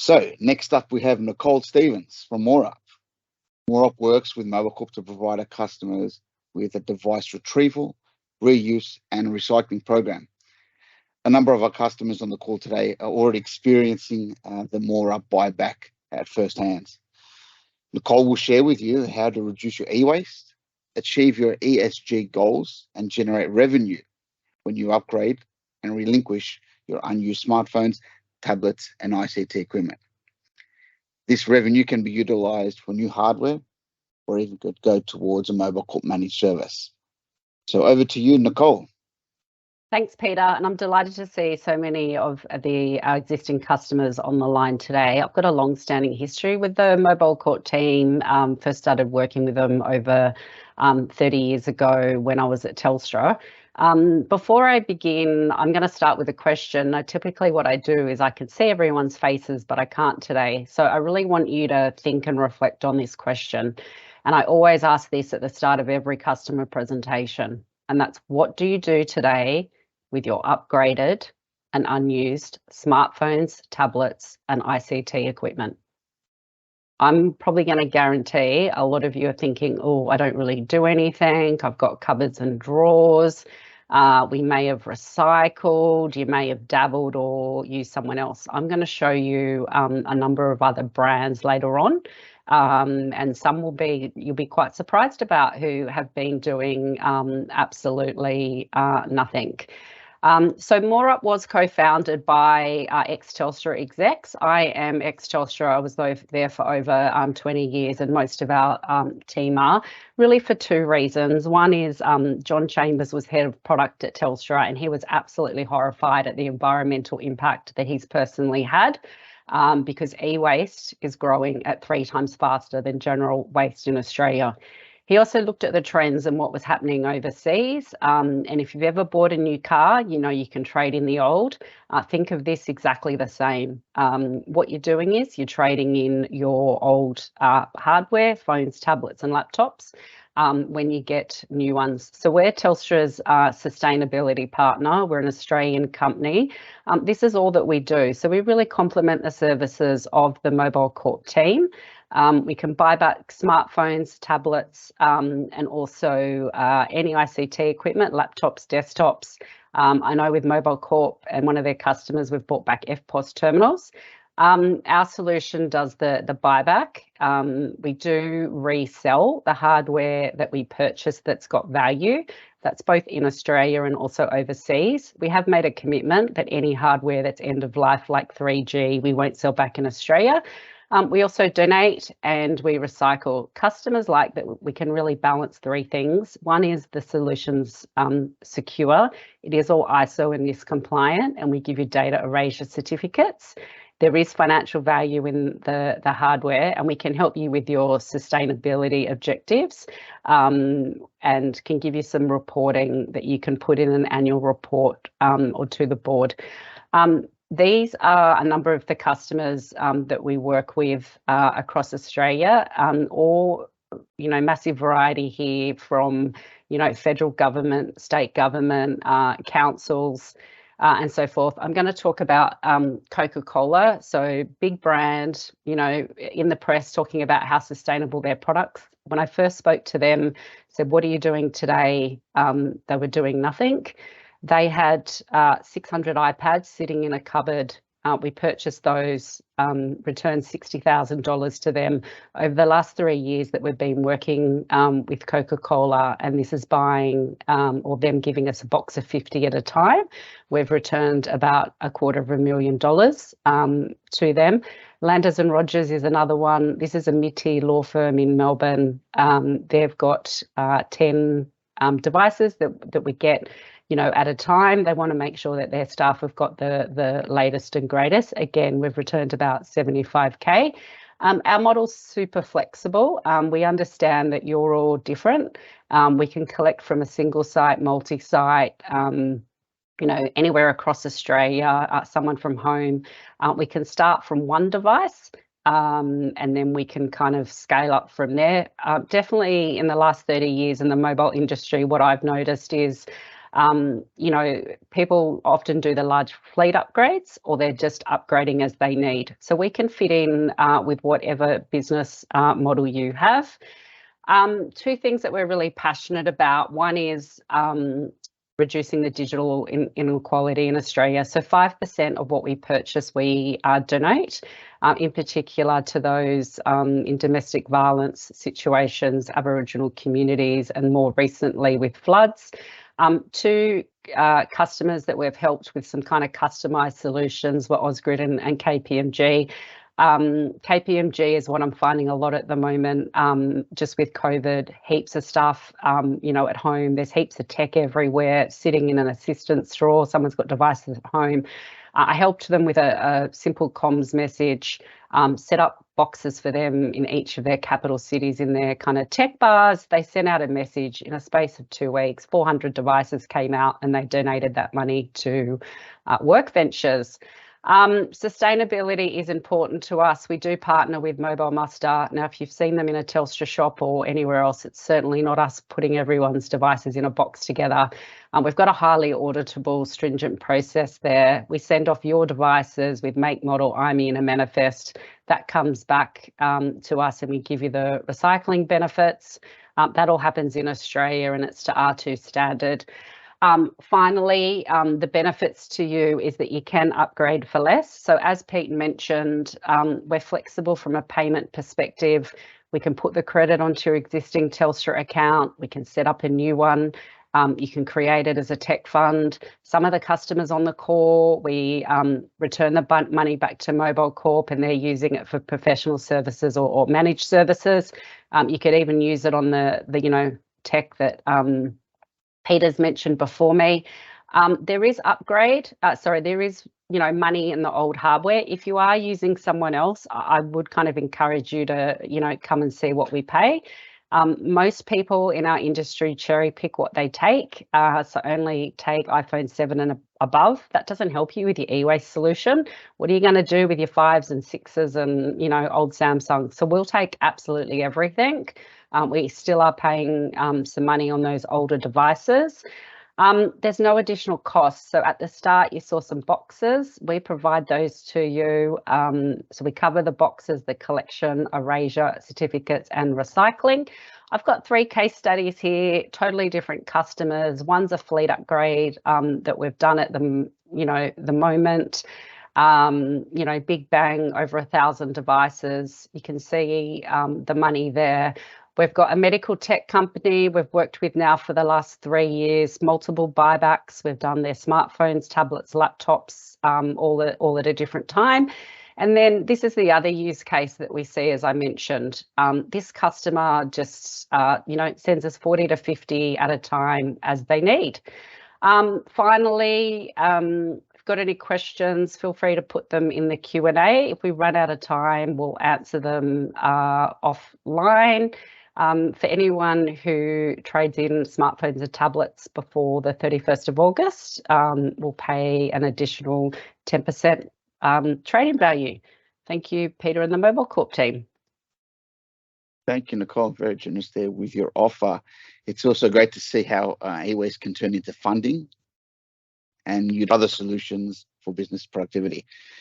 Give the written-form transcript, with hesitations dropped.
So next up, we have Nicole Stevens from Moorup. Moorup works with MobileCorp to provide our customers with a device retrieval, reuse, and recycling program. A number of our customers on the call today are already experiencing the Moorup buyback at first hand. Nicole will share with you how to reduce your e-waste, achieve your ESG goals, and generate revenue when you upgrade and relinquish your unused smartphones, tablets, and ICT equipment. This revenue can be utilized for new hardware or even could go towards a MobileCorp managed service. So over to you, Nicole. Thanks, Peter, and I'm delighted to see so many of our existing customers on the line today. I've got a long-standing history with the MobileCorp team. First started working with them over 30 years ago when I was at Telstra. Before I begin, I'm going to start with a question. Typically what I do is I can see everyone's faces, but I can't today. So I really want you to think and reflect on this question. And I always ask this at the start of every customer presentation. And that's, what do you do today with your upgraded and unused smartphones, tablets, and ICT equipment? I'm probably going to guarantee a lot of you are thinking, oh, I don't really do anything. I've got cupboards and drawers. We may have recycled, you may have dabbled or used someone else. I'm going to show you a number of other brands later on. And some you'll be quite surprised about, who have been doing absolutely nothing. So Moorup was co-founded by ex-Telstra execs. I am ex-Telstra. I was there for over 20 years, and most of our team are, really for two reasons. One is John Chambers was head of product at Telstra, and he was absolutely horrified at the environmental impact that he's personally had. Because e-waste is growing at 3 times faster than general waste in Australia. He also looked at the trends and what was happening overseas. And if you've ever bought a new car, you know you can trade in the old. Think of this exactly the same. What you're doing is you're trading in your old hardware, phones, tablets, and laptops when you get new ones. So we're Telstra's sustainability partner. We're an Australian company. This is all that we do. So we really complement the services of the MobileCorp team. We can buy back smartphones, tablets, and also any ICT equipment, laptops, desktops. I know with MobileCorp and one of their customers, we've bought back EFTPOS terminals. Our solution does the buyback. We do resell the hardware that we purchase that's got value. That's both in Australia and also overseas. We have made a commitment that any hardware that's end of life, like 3G, we won't sell back in Australia. We also donate and we recycle. Customers like that we can really balance 3 things. One is the solution's secure. It is all ISO and NIST compliant, and we give you data erasure certificates. There is financial value in the hardware, and we can help you with your sustainability objectives and can give you some reporting that you can put in an annual report or to the board. These are a number of the customers that we work with across Australia, all, massive variety here from, federal government, state government, councils, and so forth. I'm going to talk about Coca-Cola, so big brand, in the press talking about how sustainable their products. When I first spoke to them, said, what are you doing today? They were doing nothing. They had 600 iPads sitting in a cupboard. We purchased those, returned $60,000 to them over the last 3 years that we've been working with Coca-Cola, and this is buying or them giving us a box of 50 at a time. We've returned about $250,000 to them. Landers and Rogers is another one. This is a mid-tier law firm in Melbourne. They've got 10 devices that we get at a time. They want to make sure that their staff have got the latest and greatest. Again, we've returned about 75K. Our model's super flexible. We understand that you're all different. We can collect from a single site, multi-site, anywhere across Australia, someone from home. We can start from one device and then we can kind of scale up from there. Definitely in the last 30 years in the mobile industry, what I've noticed is You know, people often do the large fleet upgrades, or they're just upgrading as they need. So we can fit in with whatever business model you have. Two things that we're really passionate about. One is reducing the digital inequality in Australia. So 5% of what we purchase, we donate, in particular to those in domestic violence situations, Aboriginal communities, and more recently with floods. Two customers that we've helped with some kind of customised solutions were Ausgrid and KPMG. KPMG is what I'm finding a lot at the moment, just with COVID, heaps of stuff, you know, at home. There's heaps of tech everywhere, sitting in an assistance drawer. Someone's got devices at home. I helped them with a simple comms message, set up boxes for them in each of their capital cities in their kind of tech bars. They sent out a message in a space of 2 weeks, 400 devices came out, and they donated that money to work ventures. Sustainability is important to us. We do partner with Mobile Muster. Now, if you've seen them in a Telstra shop or anywhere else, it's certainly not us putting everyone's devices in a box together. We've got a highly auditable, stringent process there. We send off your devices with make, model, IMEI and a manifest. That comes back to us, and we give you the recycling benefits. That all happens in Australia, and it's to R2 standard. Finally, the benefits to you is that you can upgrade for less. So as Pete mentioned, we're flexible from a payment perspective. We can put the credit onto your existing Telstra account. We can set up a new one. You can create it as a tech fund. Some of the customers on the call, we return the money back to MobileCorp, and they're using it for professional services or managed services. You could even use it on the you know, tech that Peter's mentioned before me. There is you know, money in the old hardware. If you are using someone else, I would kind of encourage you to, you know, come and see what we pay. Most people in our industry cherry pick what they take, so only take iPhone 7 and above. That doesn't help you with your e-waste solution. What are you going to do with your 5s and 6s and, you know, old Samsung? So we'll take absolutely everything. We still are paying some money on those older devices. There's no additional cost. So at the start, you saw some boxes. We provide those to you. So we cover the boxes, the collection, erasure, certificates, and recycling. I've got 3 case studies here, totally different customers. One's a fleet upgrade that we've done at the, you know, the moment. You know, big bang, over 1,000 devices. You can see the money there. We've got a medical tech company we've worked with now for the last 3 years, multiple buybacks. We've done their smartphones, tablets, laptops, all at a different time. And then this is the other use case that we see, as I mentioned. This customer just, you know, sends us 40 to 50 at a time as they need. Finally, if you've got any questions, feel free to put them in the Q&A. If we run out of time, we'll answer them offline. For anyone who trades in smartphones and tablets before the 31st of August, we'll pay an additional 10% trade-in value. Thank you, Peter and the MobileCorp team. Thank you, Nicole. Very generous there with your offer. It's also great to see how e-waste can turn into funding and other solutions for business productivity.